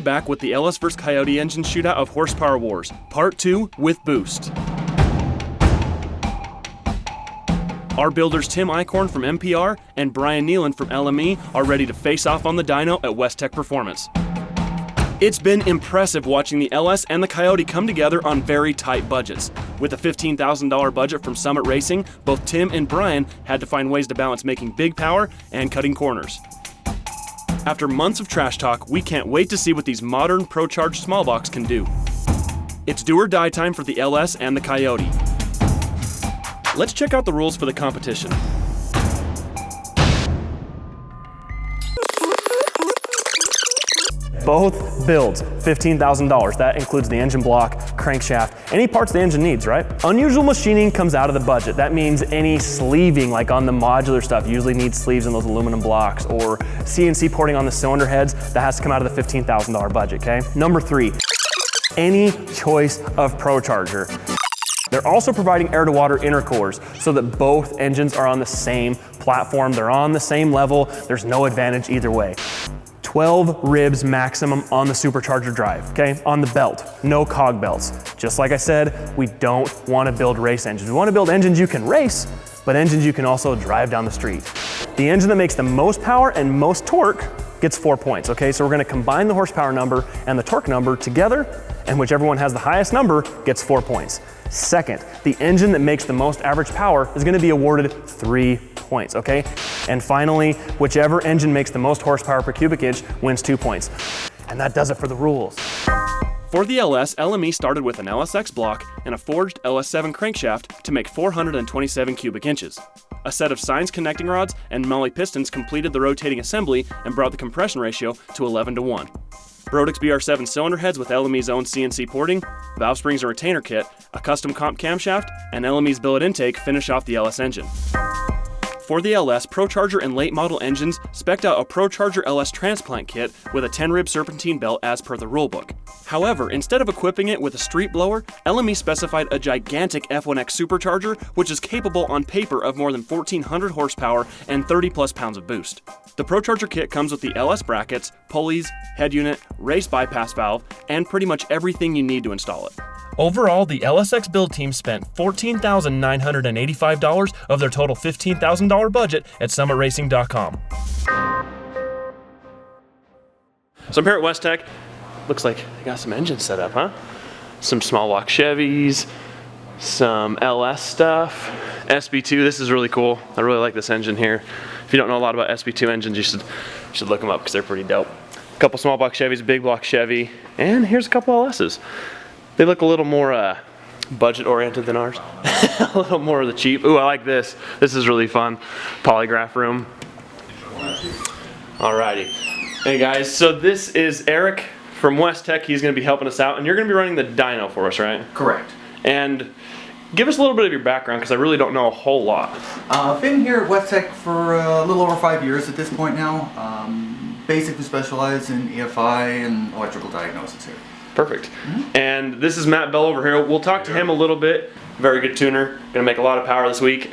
back with the LS vs Coyote engine shootout of Horsepower Wars, Part 2 with Boost. Our builders Tim Eichhorn from MPR and Brian Nealon from LME are ready to face off on the dyno at Westech Performance. It's been impressive watching the LS and the Coyote come together on very tight budgets. With a $15,000 budget from Summit Racing, both Tim and Brian had to find ways to balance making big power and cutting corners. After months of trash talk, we can't wait to see what these modern ProCharge small blocks can do. It's do or die time for the LS and the Coyote. Let's check out the rules for the competition. Both builds, $15,000. That includes the engine block, crankshaft, any parts the engine needs, right? Unusual machining comes out of the budget. That means any sleeving, like on the modular stuff, usually needs sleeves in those aluminum blocks, or CNC porting on the cylinder heads, that has to come out of the $15,000 budget, okay? Number 3, any choice of ProCharger. They're also providing air-to-water intercoolers so that both engines are on the same platform, they're on the same level, there's no advantage either way. 12 ribs maximum on the supercharger drive, okay? On the belt, no cog belts. Just like I said, we don't want to build race engines. We want to build engines you can race, but engines you can also drive down the street. The engine that makes the most power and most torque gets 4 points, okay? So we're gonna combine the horsepower number and the torque number together, and whichever one has the highest number gets 4 points. Second, the engine that makes the most average power is gonna be awarded 3 points, okay? And finally, whichever engine makes the most horsepower per cubic inch wins 2 points. And that does it for the rules. For the LS, LME started with an LSX block and a forged LS7 crankshaft to make 427 cubic inches. A set of Sines connecting rods and Molly pistons completed the rotating assembly and brought the compression ratio to 11:1. Brodix BR7 cylinder heads with LME's own CNC porting, valve springs and retainer kit, a custom comp camshaft, and LME's billet intake finish off the LS engine. For the LS, ProCharger and late model engines spec'd out a ProCharger LS transplant kit with a 10-rib serpentine belt as per the rulebook. However, instead of equipping it with a street blower, LME specified a gigantic F1X supercharger, which is capable on paper of more than 1,400 horsepower and 30 plus pounds of boost. The ProCharger kit comes with the LS brackets, pulleys, head unit, race bypass valve, and pretty much everything you need to install it. Overall, the LSX build team spent $14,985 of their total $15,000 budget at summitracing.com. So I'm here at Westech. Looks like they got some engines set up, huh? Some small block Chevys, some LS stuff, SB2. This is really cool. I really like this engine here. If you don't know a lot about SB2 engines, you should look them up because they're pretty dope. A couple small block Chevys, big block Chevy, and here's a couple LSs. They look a little more budget oriented than ours. A little more of the cheap. Ooh, I like this. This is really fun. Polygraph room. Alrighty. Hey guys, so this is Eric from Westech. He's gonna be helping us out, and you're gonna be running the dyno for us, right? Correct. And give us a little bit of your background, because I really don't know a whole lot. I've been here at Westech for a little over 5 years at this point now. Basically specialized in EFI and electrical diagnosis here. Perfect. And this is Matt Bell over here. We'll talk to him a little bit. Very good tuner. Gonna make a lot of power this week.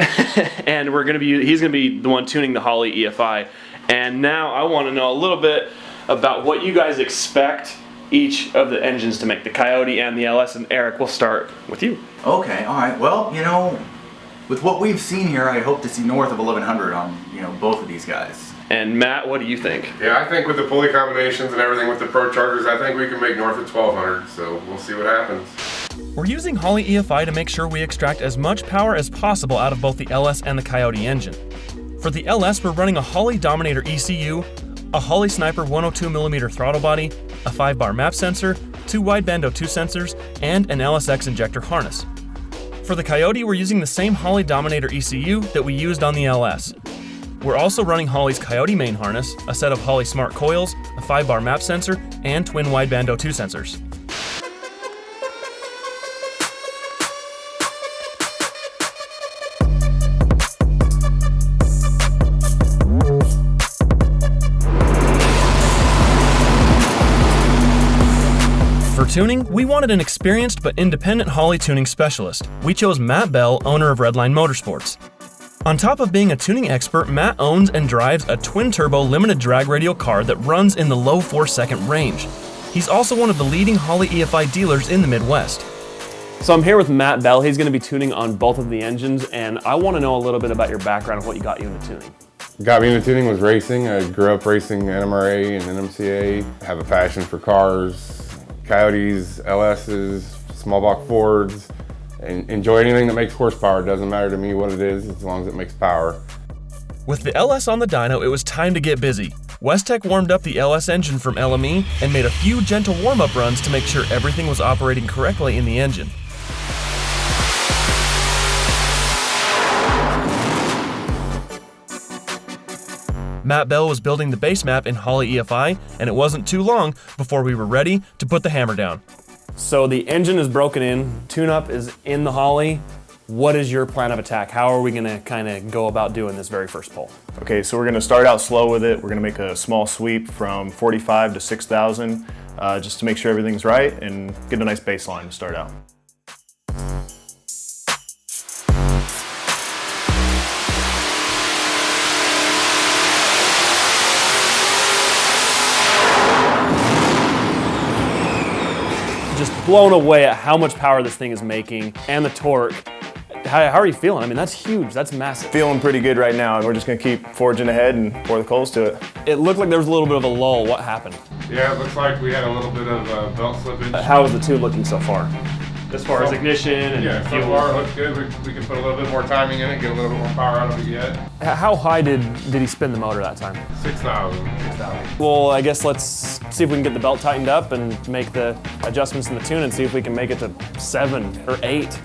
And he's gonna be the one tuning the Holley EFI. And now I want to know a little bit about what you guys expect each of the engines to make, the Coyote and the LS. And Eric, we'll start with you. Okay, all right. Well, you know, with what we've seen here, I hope to see north of 1100 on, you know, both of these guys. And Matt, what do you think? Yeah, I think with the pulley combinations and everything with the ProChargers, I think we can make north of 1200, so we'll see what happens. We're using Holley EFI to make sure we extract as much power as possible out of both the LS and the Coyote engine. For the LS, we're running a Holley Dominator ECU, a Holley Sniper 102mm throttle body, a 5-bar map sensor, 2 wideband O2 sensors, and an LSX injector harness. For the Coyote, we're using the same Holley Dominator ECU that we used on the LS. We're also running Holley's Coyote main harness, a set of Holley Smart coils, a 5-bar map sensor, and twin wideband O2 sensors. For tuning, we wanted an experienced but independent Holley tuning specialist. We chose Matt Bell, owner of Redline Motorsports. On top of being a tuning expert, Matt owns and drives a twin-turbo limited drag radial car that runs in the low 4-second range. He's also one of the leading Holley EFI dealers in the Midwest. So I'm here with Matt Bell. He's going to be tuning on both of the engines, and I want to know a little bit about your background and what got you into tuning. Got me into tuning was racing. I grew up racing NMRA and NMCA. I have a passion for cars, Coyotes, LS's, small block Fords, and enjoy anything that makes horsepower. It doesn't matter to me what it is as long as it makes power. With the LS on the dyno, it was time to get busy. Westech warmed up the LS engine from LME and made a few gentle warm-up runs to make sure everything was operating correctly in the engine. Matt Bell was building the base map in Holley EFI, and it wasn't too long before we were ready to put the hammer down. So the engine is broken in, tune-up is in the Holley. What is your plan of attack? How are we gonna kind of go about doing this very first pull? Okay, so we're gonna start out slow with it. We're gonna make a small sweep from 45 to 6,000, just to make sure everything's right and get a nice baseline to start out. Just blown away at how much power this thing is making and the torque. How are you feeling? I mean, that's huge, that's massive. Feeling pretty good right now, and we're just gonna keep forging ahead and pour the coals to it. It looked like there was a little bit of a lull. What happened? Yeah, it looks like we had a little bit of belt slippage. How is the tune looking so far? As far as ignition and yeah, so fuel? far it looks good. We can put a little bit more timing in it, get a little bit more power out of it yet. How high did he spin the motor that time? 6,000. Well, I guess let's see if we can get the belt tightened up and make the adjustments in the tune and see if we can make it to 7 or 8.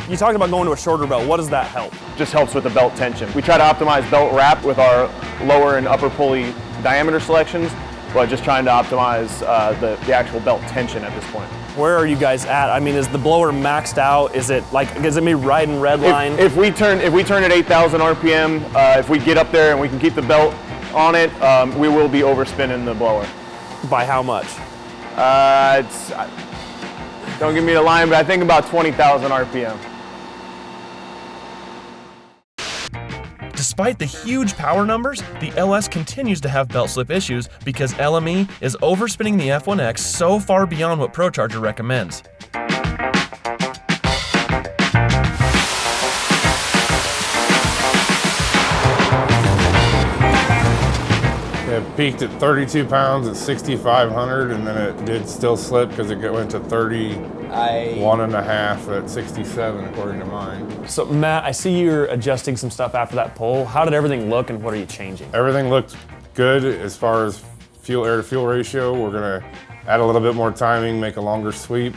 You talked about going to a shorter belt. What does that help? Just helps with the belt tension. We try to optimize belt wrap with our lower and upper pulley diameter selections, but just trying to optimize the actual belt tension at this point. Where are you guys at? I mean, is the blower maxed out? Is it me riding red line? If we turn at 8,000 RPM, if we get up there and we can keep the belt on it, we will be overspinning the blower. By how much? Don't give me the line, but I think about 20,000 RPM. Despite the huge power numbers, the LS continues to have belt slip issues because LME is overspinning the F1X so far beyond what ProCharger recommends. It peaked at 32 pounds at 6,500, and then it did still slip because it went to 31.5 at 67, according to mine. So Matt, I see you're adjusting some stuff after that pull. How did everything look and what are you changing? Everything looked good as far as air to fuel ratio. We're gonna add a little bit more timing, make a longer sweep.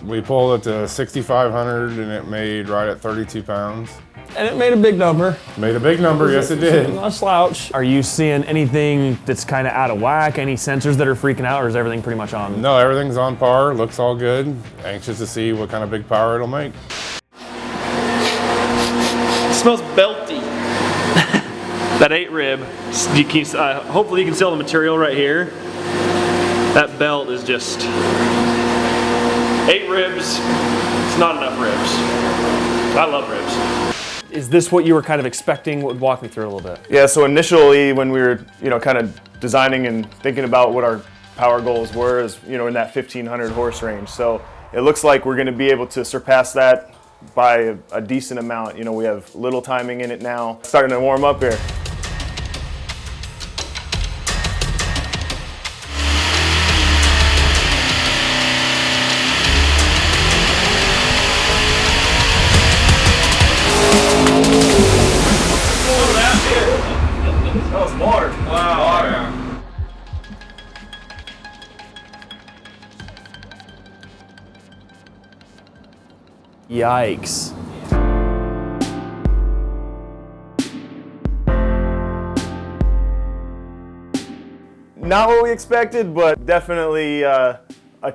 We pulled it to 6,500 and it made right at 32 pounds. And it made a big number. Made a big number, yes it did. Not a slouch. Are you seeing anything that's kind of out of whack? Any sensors that are freaking out, or is everything pretty much on? No, everything's on par, looks all good. Anxious to see what kind of big power it'll make. It smells belty. That 8 rib, hopefully you can see all the material right here. That belt is just 8 ribs. It's not enough ribs. I love ribs. Is this what you were kind of expecting? Walk me through a little bit. Yeah, so initially when we were, kind of designing and thinking about what our power goals were is, in that 1,500 horse range. So it looks like we're gonna be able to surpass that by a decent amount. We have little timing in it now. Starting to warm up here. That was water. Wow. Water. Yikes. Not what we expected, but definitely a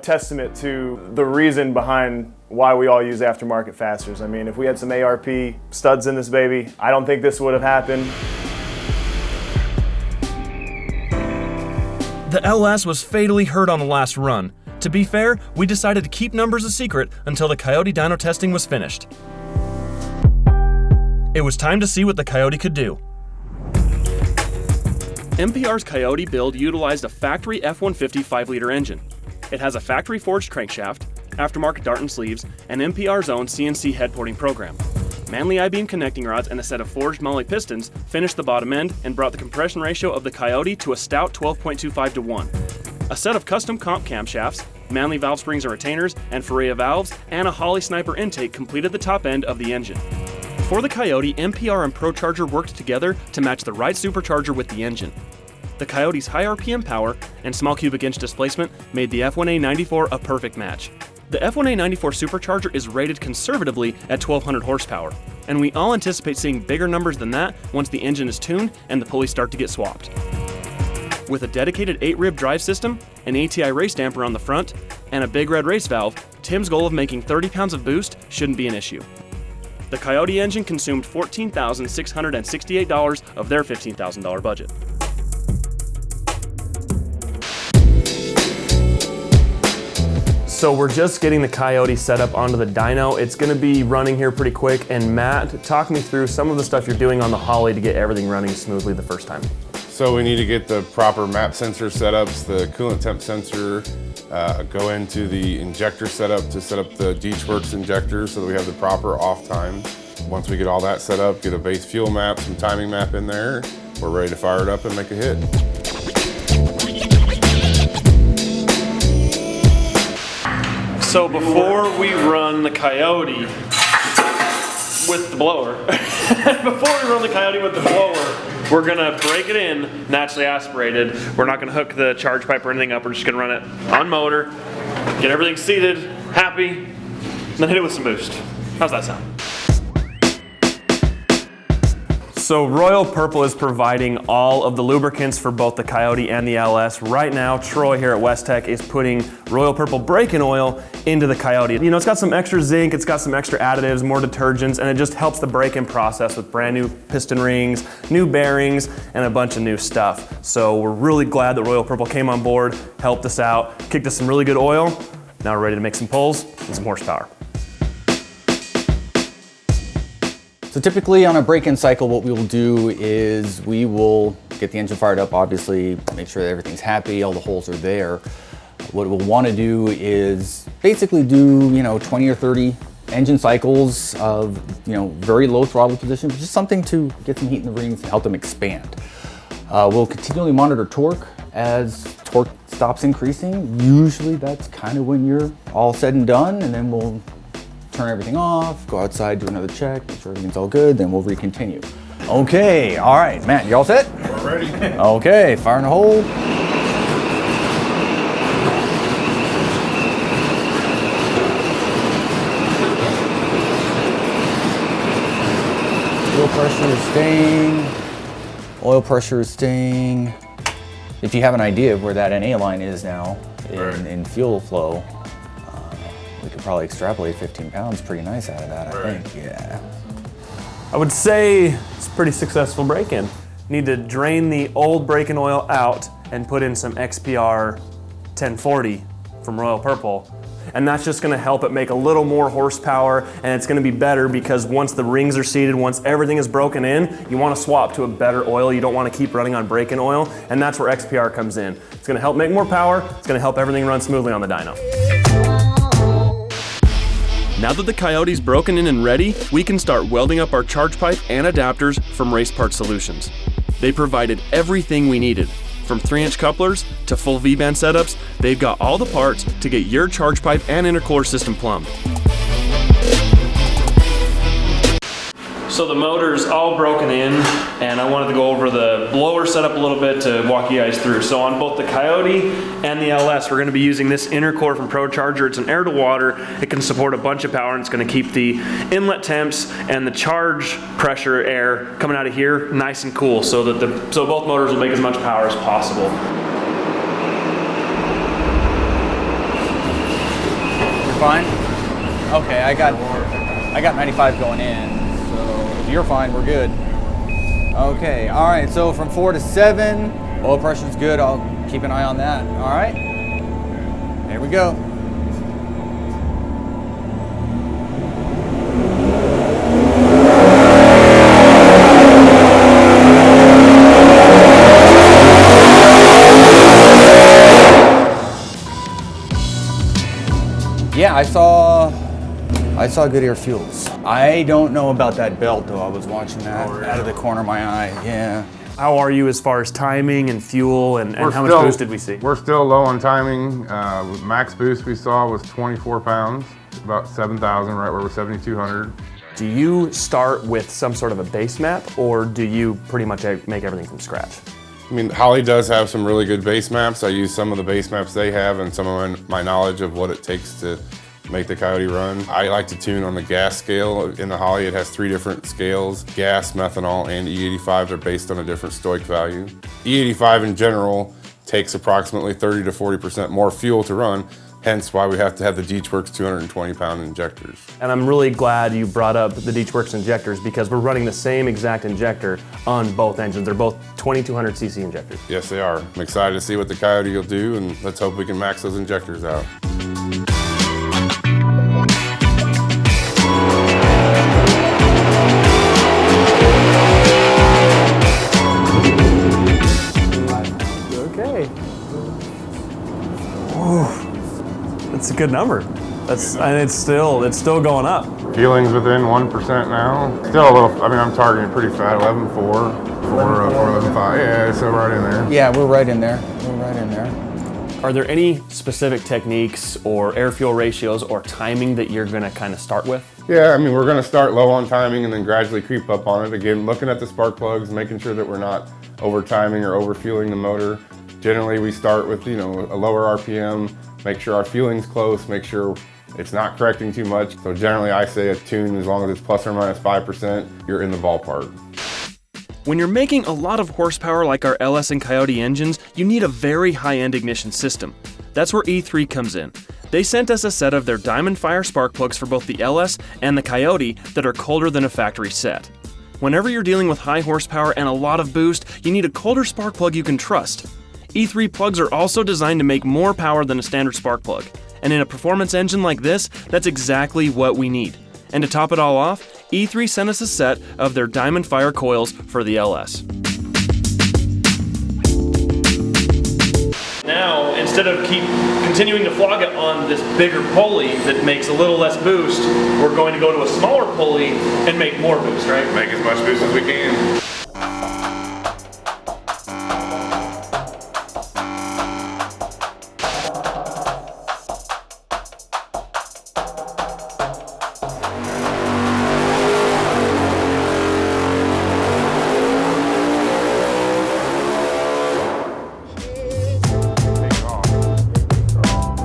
testament to the reason behind why we all use aftermarket fasters. I mean, if we had some ARP studs in this baby, I don't think this would have happened. The LS was fatally hurt on the last run. To be fair, we decided to keep numbers a secret until the Coyote dyno testing was finished. It was time to see what the Coyote could do. MPR's Coyote build utilized a factory F-150 5-liter engine. It has a factory-forged crankshaft, aftermarket dart and sleeves, and MPR's own CNC head porting program. Manley I-beam connecting rods and a set of forged Molle pistons finished the bottom end and brought the compression ratio of the Coyote to a stout 12.25 to 1. A set of custom comp camshafts, Manley valve springs and retainers, and Ferrea valves, and a Holley Sniper intake completed the top end of the engine. For the Coyote, MPR and ProCharger worked together to match the right supercharger with the engine. The Coyote's high RPM power and small cubic inch displacement made the F1A94 a perfect match. The F1A94 supercharger is rated conservatively at 1200 horsepower, and we all anticipate seeing bigger numbers than that once the engine is tuned and the pulleys start to get swapped. With a dedicated 8-rib drive system, an ATI race damper on the front, and a big red race valve, Tim's goal of making 30 pounds of boost shouldn't be an issue. The Coyote engine consumed $14,668 of their $15,000 budget. So we're just getting the Coyote set up onto the dyno. It's gonna be running here pretty quick. And Matt, talk me through some of the stuff you're doing on the Holley to get everything running smoothly the first time. So we need to get the proper map sensor setups, the coolant temp sensor, go into the injector setup to set up the Deechworks injector so that we have the proper off time. Once we get all that set up, get a base fuel map, some timing map in there, we're ready to fire it up and make a hit. So before we run the Coyote with the blower, we're gonna break it in, naturally aspirated. We're not gonna hook the charge pipe or anything up. We're just gonna run it on motor, get everything seated, happy, and then hit it with some boost. How's that sound? So Royal Purple is providing all of the lubricants for both the Coyote and the LS. Right now, Troy here at Westech is putting Royal Purple braking oil into the Coyote. You know, it's got some extra zinc, it's got some extra additives, more detergents, and it just helps the break-in process with brand new piston rings, new bearings, and a bunch of new stuff. So we're really glad that Royal Purple came on board, helped us out, kicked us some really good oil. Now we're ready to make some pulls and some horsepower. So typically on a break-in cycle, what we will do is we will get the engine fired up, obviously, make sure that everything's happy, all the holes are there. What we'll want to do is basically do, 20 or 30 engine cycles of, very low throttle position, just something to get some heat in the rings and help them expand. We'll continually monitor torque as torque stops increasing. Usually that's kind of when you're all said and done, and then we'll turn everything off, go outside, do another check, make sure everything's all good, then we'll recontinue. Okay, all right, Matt, you all set? We're ready. Okay, fire in the hole. Fuel pressure is staying, oil pressure is staying. If you have an idea of where that NA line is now in fuel flow, we could probably extrapolate 15 pounds pretty nice out of that, I think, yeah. I would say it's a pretty successful break-in. Need to drain the old break-in oil out and put in some XPR 1040 from Royal Purple. And that's just gonna help it make a little more horsepower, and it's gonna be better because once the rings are seated, once everything is broken in, you wanna swap to a better oil. You don't wanna keep running on break-in oil, and that's where XPR comes in. It's gonna help make more power, it's gonna help everything run smoothly on the dyno. Now that the Coyote's broken in and ready, we can start welding up our charge pipe and adapters from Race Part Solutions. They provided everything we needed. From 3-inch couplers to full V-band setups, they've got all the parts to get your charge pipe and intercooler system plumbed. So the motor's all broken in, and I wanted to go over the blower setup a little bit to walk you guys through. So on both the Coyote and the LS, we're going to be using this intercore from ProCharger. It's an air to water. It can support a bunch of power, and it's going to keep the inlet temps and the charge pressure air coming out of here nice and cool, so that both motors will make as much power as possible. You're fine? Okay, I got 95 going in. If you're fine, we're good. Okay, all right, so from 4 to 7, oil pressure's good. I'll keep an eye on that, all right? There we go. I saw Goodyear fuels. I don't know about that belt though. I was watching that out of the corner of my eye. Yeah. How are you as far as timing and fuel and how much boost did we see? We're still low on timing. Max boost we saw was 24 pounds, about 7,000, right where we're 7,200. Do you start with some sort of a base map, or do you pretty much make everything from scratch? I mean, Holley does have some really good base maps. I use some of the base maps they have and some of my knowledge of what it takes to make the Coyote run. I like to tune on the gas scale. In the Holley, it has 3 different scales: gas, methanol, and E85. They're based on a different stoic value. E85 in general takes approximately 30 to 40% more fuel to run, hence why we have to have the Deechworks 220-pound injectors. And I'm really glad you brought up the Deechworks injectors, because we're running the same exact injector on both engines. They're both 2200cc injectors. Yes, they are. I'm excited to see what the Coyote will do, and let's hope we can max those injectors out. Okay. Whew. That's a good number. And it's still going up. Feelings within 1% now. Still a little, I mean, I'm targeting pretty fat, 11.4, 4.11.5. Yeah, so right in there. Yeah, we're right in there. We're right in there. Are there any specific techniques or air-fuel ratios or timing that you're gonna kind of start with? Yeah, I mean, we're gonna start low on timing and then gradually creep up on it. Again, looking at the spark plugs, making sure that we're not over timing or over fueling the motor. Generally, we start with, a lower RPM, make sure our fueling's close, make sure it's not correcting too much. So generally, I say a tune, as long as it's plus or minus 5%, you're in the ballpark. When you're making a lot of horsepower like our LS and Coyote engines, you need a very high-end ignition system. That's where E3 comes in. They sent us a set of their Diamond Fire spark plugs for both the LS and the Coyote that are colder than a factory set. Whenever you're dealing with high horsepower and a lot of boost, you need a colder spark plug you can trust. E3 plugs are also designed to make more power than a standard spark plug. And in a performance engine like this, that's exactly what we need. And to top it all off, E3 sent us a set of their Diamond Fire coils for the LS. Now, instead of continuing to flog it on this bigger pulley that makes a little less boost, we're going to go to a smaller pulley and make more boost, right? Make as much boost as we can.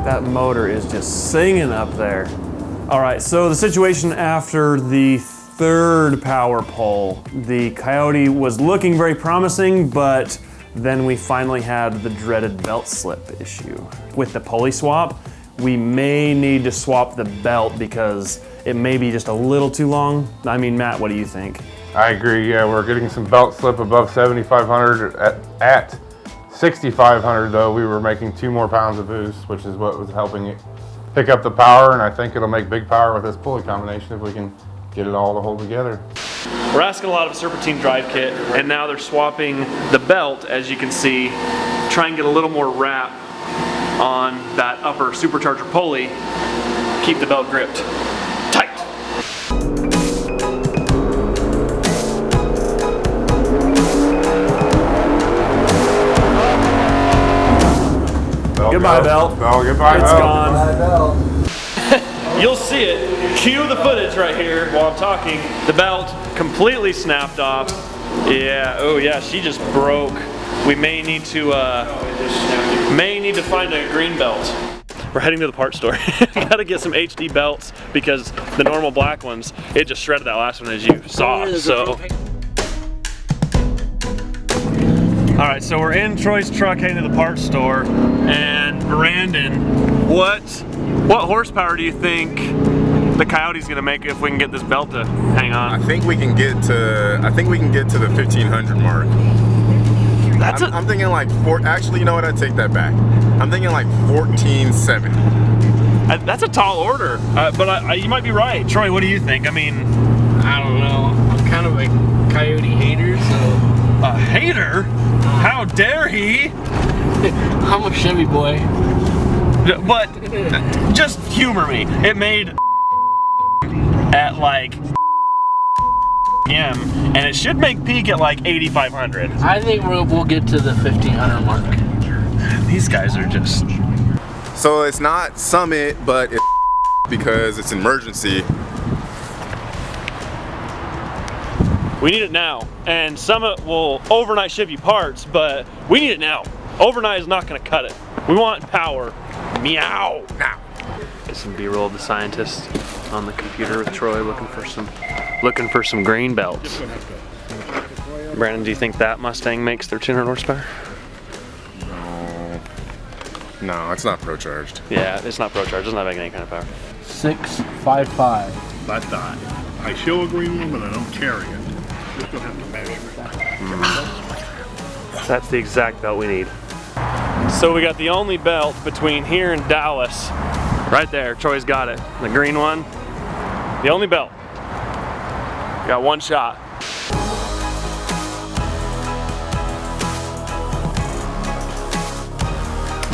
That motor is just singing up there. All right, so the situation after the 3rd power pull, the Coyote was looking very promising, but then we finally had the dreaded belt slip issue. With the pulley swap, we may need to swap the belt because it may be just a little too long. I mean, Matt, what do you think? I agree, yeah, we're getting some belt slip above 7,500 at 6,500 though. We were making 2 more pounds of boost, which is what was helping it pick up the power, and I think it'll make big power with this pulley combination if we can get it all to hold together. We're asking a lot of a serpentine drive kit, and now they're swapping the belt, as you can see, try and get a little more wrap on that upper supercharger pulley, keep the belt gripped tight. Goodbye, belt. Goodbye, It's belt. gone. You'll see it. Cue the footage right here while I'm talking. The belt completely snapped off. Yeah, oh yeah, she just broke. We may need to find a green belt. We're heading to the parts store. We gotta get some HD belts because the normal black ones, it just shredded that last one as you saw, so. All right, so we're in Troy's truck heading to the parts store, and Brandon, what horsepower do you think the Coyote's gonna make if we can get this belt to hang on? I think we can get to the 1,500 mark. I'm thinking like actually, you know what? I take that back. I'm thinking like 1470. That's a tall order, but you might be right. Troy, what do you think? I mean, I don't know. I'm kind of a Coyote hater, so. A hater? How dare he? I'm a Chevy boy. But just humor me. It made at like and it should make peak at like 8,500. I think we'll get to the 1,500 mark. These guys are just... So it's not Summit, but it's because it's emergency. We need it now. And Summit will overnight ship you parts, but we need it now. Overnight is not gonna cut it. We want power. Meow. Now. Get some B-roll of the scientist on the computer with Troy looking for some grain belts. Brandon, do you think that Mustang makes 1,300 horsepower? No, it's not ProCharged. Yeah, it's not ProCharged. It doesn't have any kind of power. 655. I thought. I show a green one, but I don't carry it. Just don't have to measure it. That's the exact belt we need. So we got the only belt between here and Dallas. Right there, Troy's got it. The green one. The only belt. Got one shot.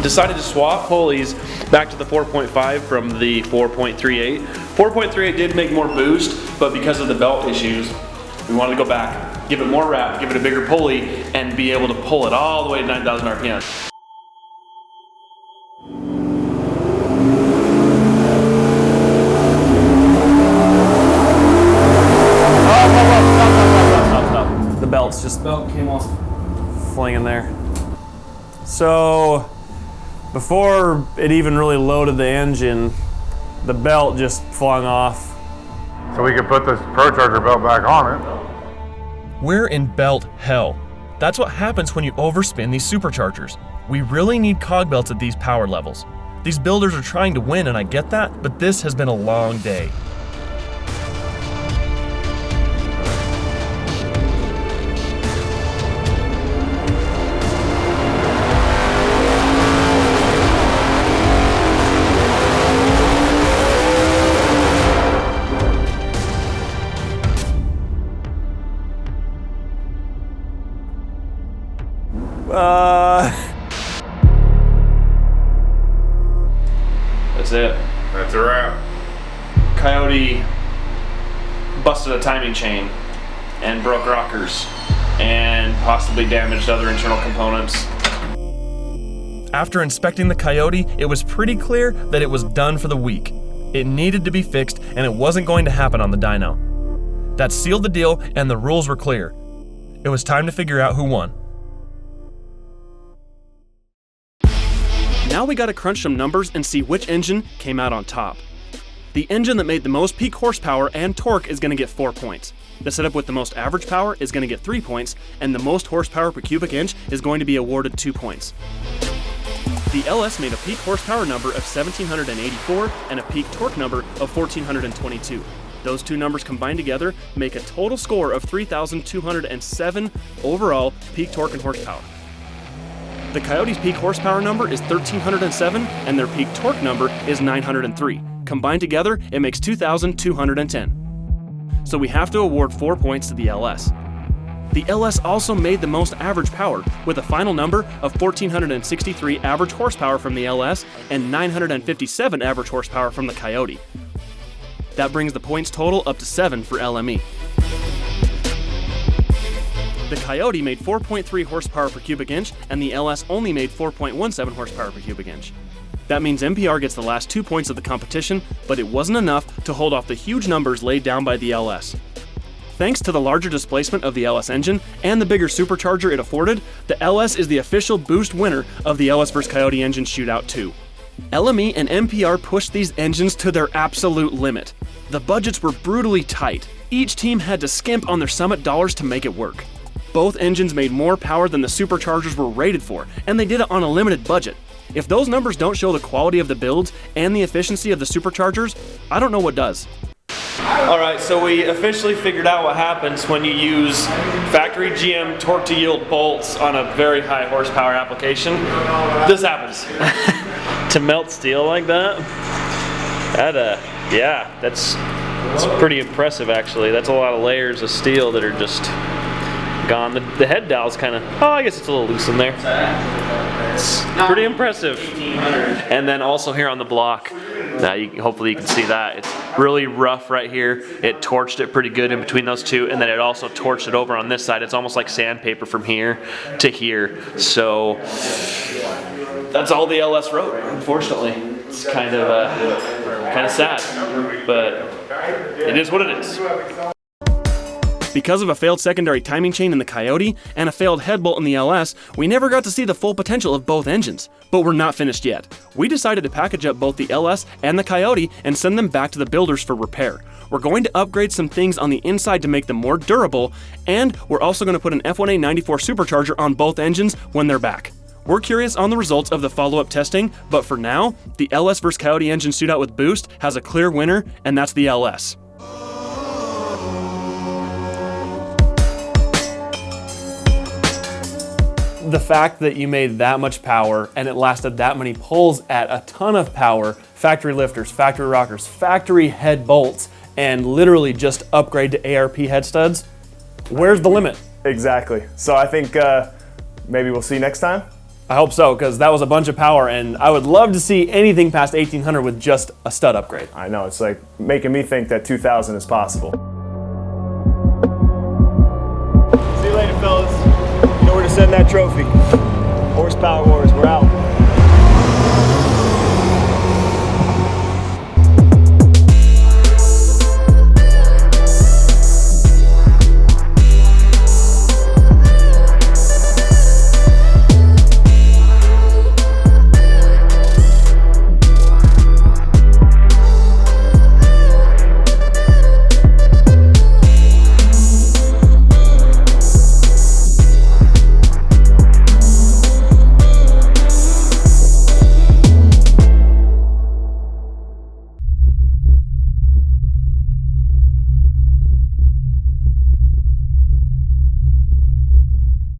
Decided to swap pulleys back to the 4.5 from the 4.38. 4.38 did make more boost, but because of the belt issues, we wanted to go back, give it more wrap, give it a bigger pulley, and be able to pull it all the way to 9,000 RPM. The belt's just came off, flinging there. So before it even really loaded the engine, the belt just flung off. So we could put this ProCharger belt back on it. We're in belt hell. That's what happens when you overspin these superchargers. We really need cog belts at these power levels. These builders are trying to win, and I get that, but this has been a long day. That's it. That's a wrap. Coyote busted a timing chain and broke rockers and possibly damaged other internal components. After inspecting the Coyote, it was pretty clear that it was done for the week. It needed to be fixed, and it wasn't going to happen on the dyno. That sealed the deal, and the rules were clear. It was time to figure out who won. Now we gotta crunch some numbers and see which engine came out on top. The engine that made the most peak horsepower and torque is gonna get 4 points. The setup with the most average power is gonna get 3 points, and the most horsepower per cubic inch is going to be awarded 2 points. The LS made a peak horsepower number of 1,784 and a peak torque number of 1,422. Those two numbers combined together make a total score of 3,207 overall peak torque and horsepower. The Coyote's peak horsepower number is 1,307 and their peak torque number is 903. Combined together, it makes 2,210. So we have to award 4 points to the LS. The LS also made the most average power, with a final number of 1,463 average horsepower from the LS and 957 average horsepower from the Coyote. That brings the points total up to 7 for LME. The Coyote made 4.3 horsepower per cubic inch, and the LS only made 4.17 horsepower per cubic inch. That means MPR gets the last 2 points of the competition, but it wasn't enough to hold off the huge numbers laid down by the LS. Thanks to the larger displacement of the LS engine and the bigger supercharger it afforded, the LS is the official boost winner of the LS vs Coyote engine shootout 2. LME and MPR pushed these engines to their absolute limit. The budgets were brutally tight. Each team had to skimp on their Summit dollars to make it work. Both engines made more power than the superchargers were rated for, and they did it on a limited budget. If those numbers don't show the quality of the builds and the efficiency of the superchargers, I don't know what does. Alright, so we officially figured out what happens when you use factory GM torque to yield bolts on a very high horsepower application. This happens. To melt steel like that, that's pretty impressive actually. That's a lot of layers of steel that are just gone. The head dowel's kind of, oh, I guess it's a little loose in there. It's pretty impressive. And then also here on the block, hopefully you can see that. It's really rough right here. It torched it pretty good in between those two, and then it also torched it over on this side. It's almost like sandpaper from here to here. So that's all the LS wrote, unfortunately. It's kind of sad, but it is what it is. Because of a failed secondary timing chain in the Coyote and a failed head bolt in the LS, we never got to see the full potential of both engines. But we're not finished yet. We decided to package up both the LS and the Coyote and send them back to the builders for repair. We're going to upgrade some things on the inside to make them more durable, and we're also going to put an F1A 94 supercharger on both engines when they're back. We're curious on the results of the follow-up testing, but for now, the LS vs Coyote engine shootout with boost has a clear winner, and that's the LS. The fact that you made that much power and it lasted that many pulls at a ton of power, factory lifters, factory rockers, factory head bolts, and literally just upgrade to ARP head studs, where's the limit? Exactly. So I think maybe we'll see you next time. I hope so, because that was a bunch of power, and I would love to see anything past 1800 with just a stud upgrade. I know, it's like making me think that 2000 is possible. See you later, fellas. You know where to send that trophy. Horsepower Wars, we're out.